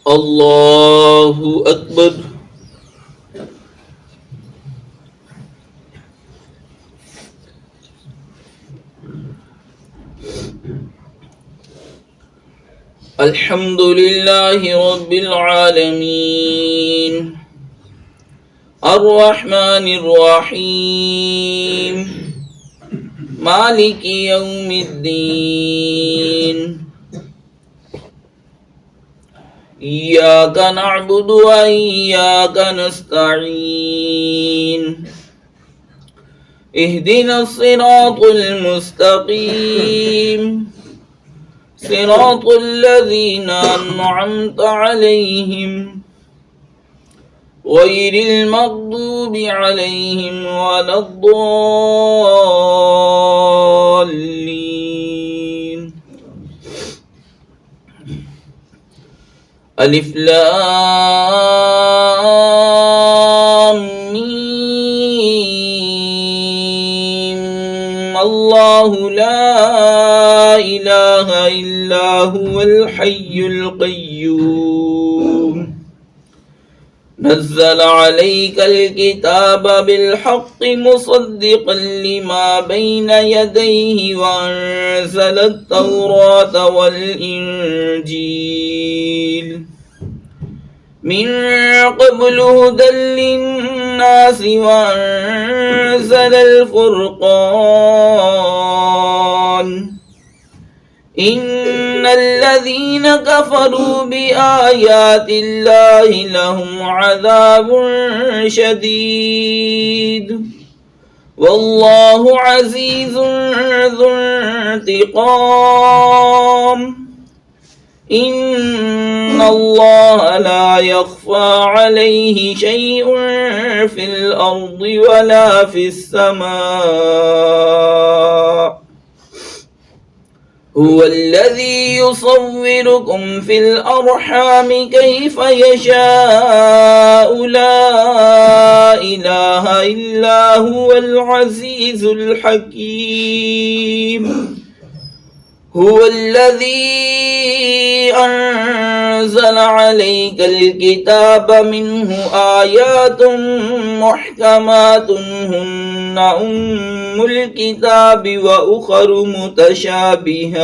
अल्लाहु अकबर। अल्हम्दुलिल्लाहि रब्बिल आलमीन अर्रहमानिर रहीम मालिकी यौमिद्दीन इय्याका नअबुदु व इय्याका नस्तईन इहदिनस सिरातल मुस्तकीम सिरातल लज़ीना अन्अमत अलैहिम गैरिल मग़दूबि अलैहिम वलद्दॉल्लीन। अलिफ लाम मीम अल्लाहु ला इलाहा इल्ला हुवल हय्युल क़य्यूम नज़्ज़ल अलैकल किताब बिलहक़्क़ि मुसद्दिक़न लिमा बैन यदैहि व अंज़लत तौरात वल इंजील मिन क़ब्लु हुदल लिन्नासि व अंज़लल फ़ुरक़ान इन्नल्लज़ीन कफ़रू बिआयातिल्लाहि लहुम अज़ाबुन शदीद वल्लाहु अज़ीज़ुन ज़ुन्तिक़ाम इन्नल्लाह ला यख़फ़ा अलैहि शैउन फ़िल अर्दि वला फ़िस्समा हुवल्लज़ी युसव्विरुकुम फ़िल अर्हामि कैफ़ यशाअु ला इलाहा इल्ला हुवल अज़ीज़ुल हकीम हुवल्लज़ी अंज़ल अलैकल किताब मिन्हु आयातुम मुहकमातुन हुन्ना उम्मुल किताबि व उखरु मुतशाबिहात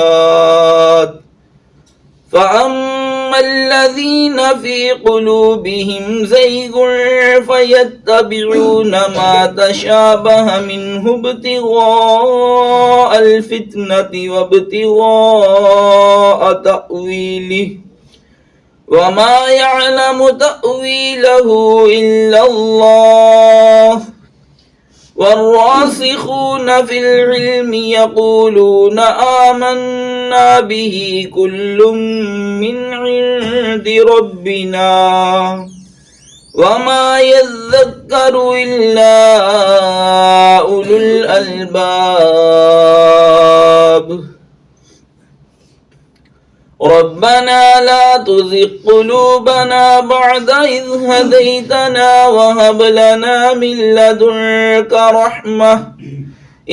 फ़अम्मल्लज़ीन फ़ी क़ुलूबिहिम ज़ैग़ुन फ़यत्तबिऊन मा तशाबह मिन्हु इब्तिग़ाअल फ़ित्नति व इब्तिग़ाअ तअवीलिहि वमा यअलमु तअवीलहु इल्लल्लाह वर्रासिखून फ़िल इल्मि यक़ूलून आमन्ना बिही कुल्लुम मिन इंदि रब्बिना वमा यज़्ज़क्करु इल्ला उलुल अलबाब। रब्बना ला तुज़िग़ क़ुलूबना बअद इज़ हदैतना वहब लना मिन लदुन्का रहमह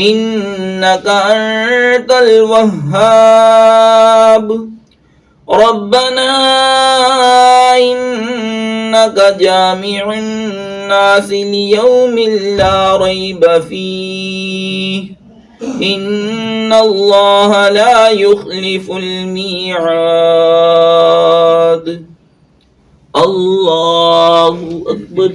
इन्नका अंतल वह्हाब। रब्बना इन्नका जामिउन नासि लियौमिन ला रैब फीह इन्नल्लाह ला युख़्लिफ़ुल मीआद। अल्लाहु अकबर।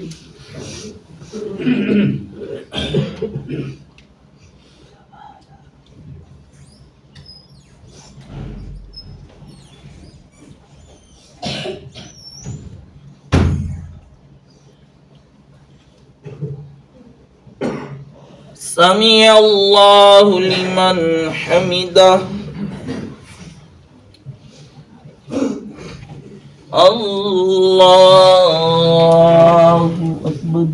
समिअ अल्लाहु लिमन हमिदह। अल्लाहु अकबर।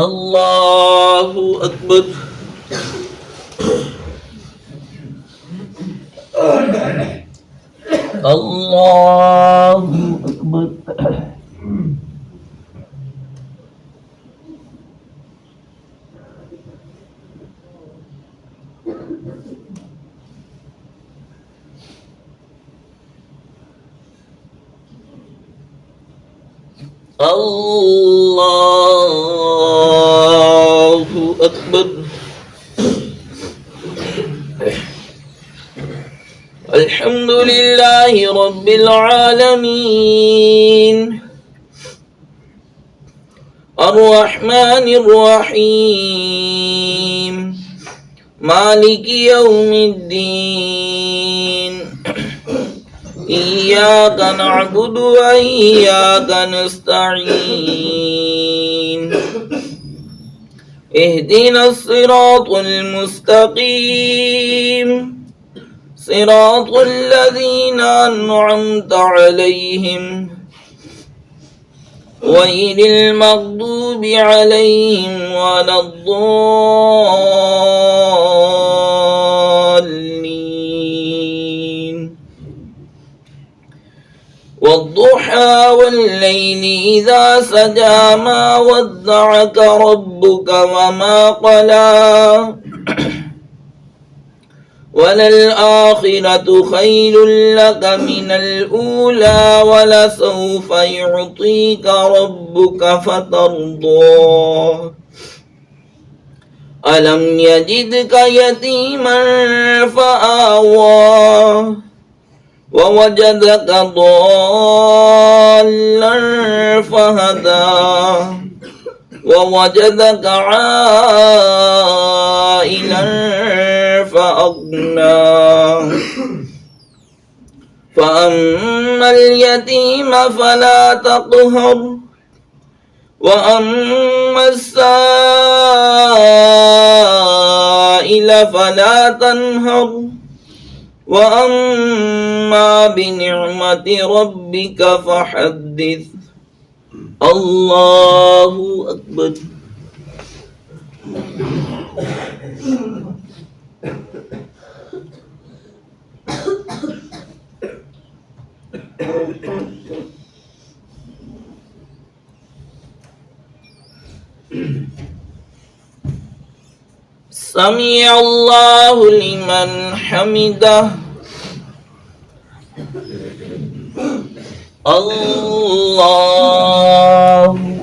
अल्लाहु अकबर। अल्लाहु अकबर। الله أكبر. الحمد لله رب العالمين الرحمن الرحيم مالك يوم الدين إياك نعبد وإياك نستعين اهدنا الصراط المستقيم صراط الذين أنعمت عليهم غير المغضوب عليهم ولا الضالين. والضحى والليل إذا سجى ما ودعك ربك وما قلى وللآخرة خير لك من الأولى ولسوف يعطيك ربك فترضى. ألم يجدك يتيما فآوى ووجدك ضالا فهدى ووجدك عائلا فأغنى. فأما اليتيم فلا تقهر وأما السائل فلا تنهر وأما بنعمة ربك فحدث. الله أكبر. سمع الله لمن حمده. الله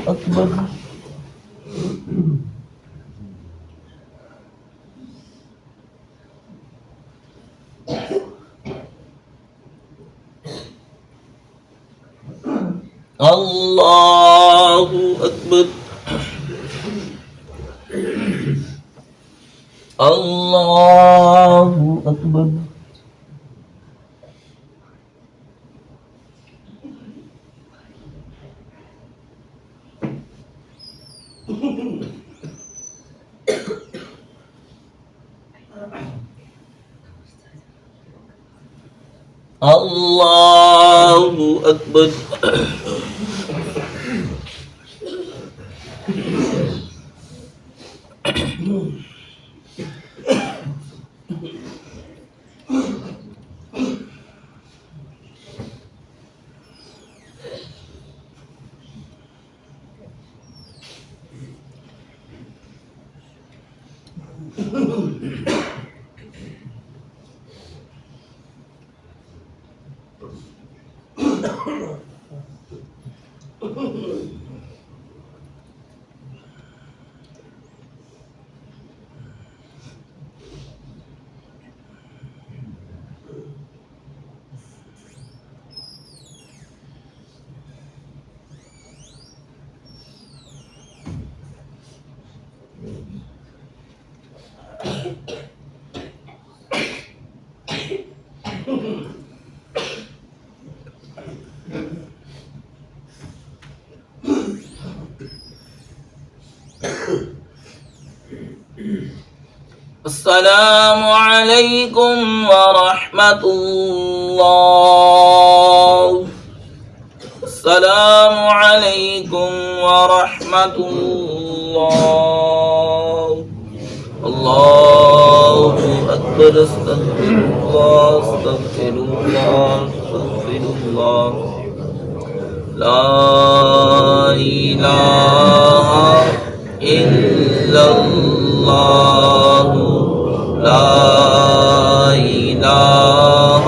أكبر. الله أكبر. الله أكبر. الله أكبر. السلام عليكم ورحمة الله. السلام عليكم ورحمة الله. الله أكبر. استغفر الله استغفر الله استغفر الله. لا إله إلا الله. لا إله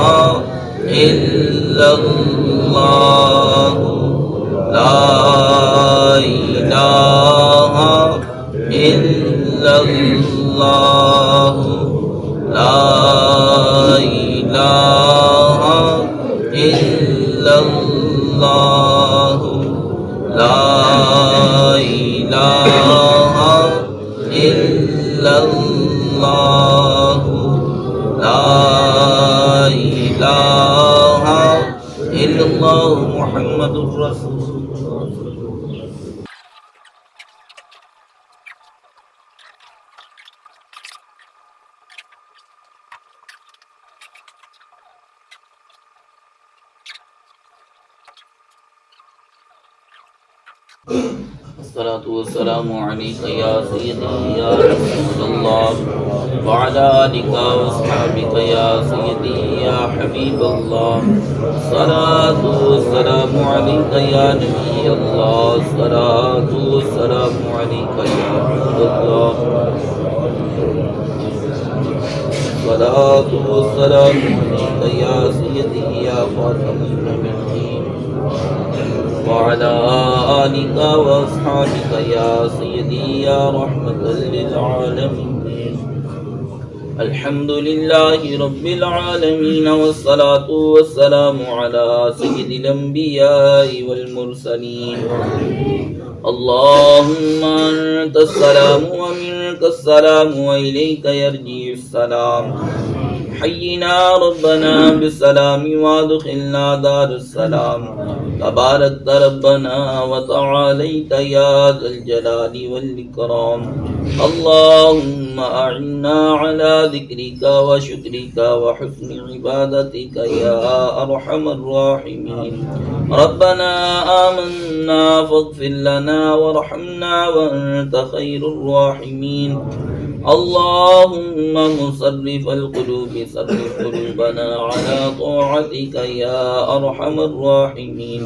إلا الله. لا ला इलाहा इल्लल्लाहु ला इलाहा इल्लल्लाहु मुहम्मदुर रसूलुल्लाह। अस्सलातु वस्सलामु अलैका या सय्यदी या रसूलल्लाह व अला आलिका व अस्हाबिका या सय्यदी या हबीबल्लाह। अस्सलातु वस्सलामु अलैका या नबीयल्लाह। अस्सलातु वस्सलामु अलैका या हबीबल्लाह। अस्सलातु वस्सलामु अलैका या सय्यदी या फातिमल नबीय्यीन वअला आलिका व अस्हाबिका या सय्यदी या रहमतल लिल आलमीन। अल्हम्दुलिल्लाहि रब्बिल आलमीन वस्सलातु वस्सलामु अला सय्यिदिल अंबिया'i वल मुरसलीन। अल्लाहुम्मा अंतस सलामु व मिनकस सलामु व इलैका यर्जि'ुस सलाम। हय्यिना रब्बना बिस्सलामि वादखिलना दारस सलाम। तबारकत रब्बना व तआलैत या ज़ल जलाली वल इकराम। अल्लाहुम्मा अ'इन्ना अला ज़िक्रिका व शुक्रिका व हुस्नि इबादतिका या अरहमर राहिमीन। रब्बना आमन्ना फ़ग़फ़िर लना वरहमना व अन्त खैरुर राहिमीन। अल्लाहुम्मा मुसर्रिफ़ल क़ुलूबि सर्रिफ़ क़ुलूबना अला ताअतिका या अरहमर राहिमीन।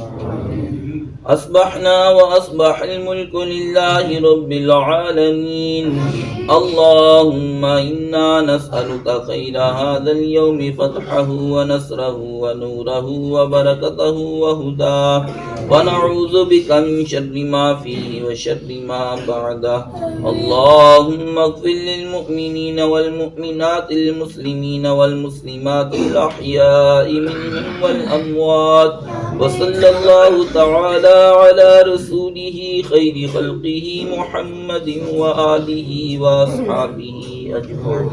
अस्बहना व अस्बहल मुल्कु लिल्लाहि रब्बिल आलमीन। अल्लाहुम्मा इन्ना नस्अलुका खैरा हाज़ल यौमि फ़तहहु व नस्रहु व नूरहु व बरकतहु व हुदाहु व नऊज़ु बिका मिन शर्रि मा फ़ीहि व शर्रि मा बअदहु। अल्लाहुम्मा इग़फ़िर लिल मुअ्मिनीन वल मुअ्मिनातिल मुस्लिमीन वल मुस्लिमातिल अहयाइ मिनहुम वल अमवात। व सल्लल्लाहु तआला अला रसूलिही खैरि खल्क़िही मुहम्मदिन व आलिही व अस्हाबिही अजमईन।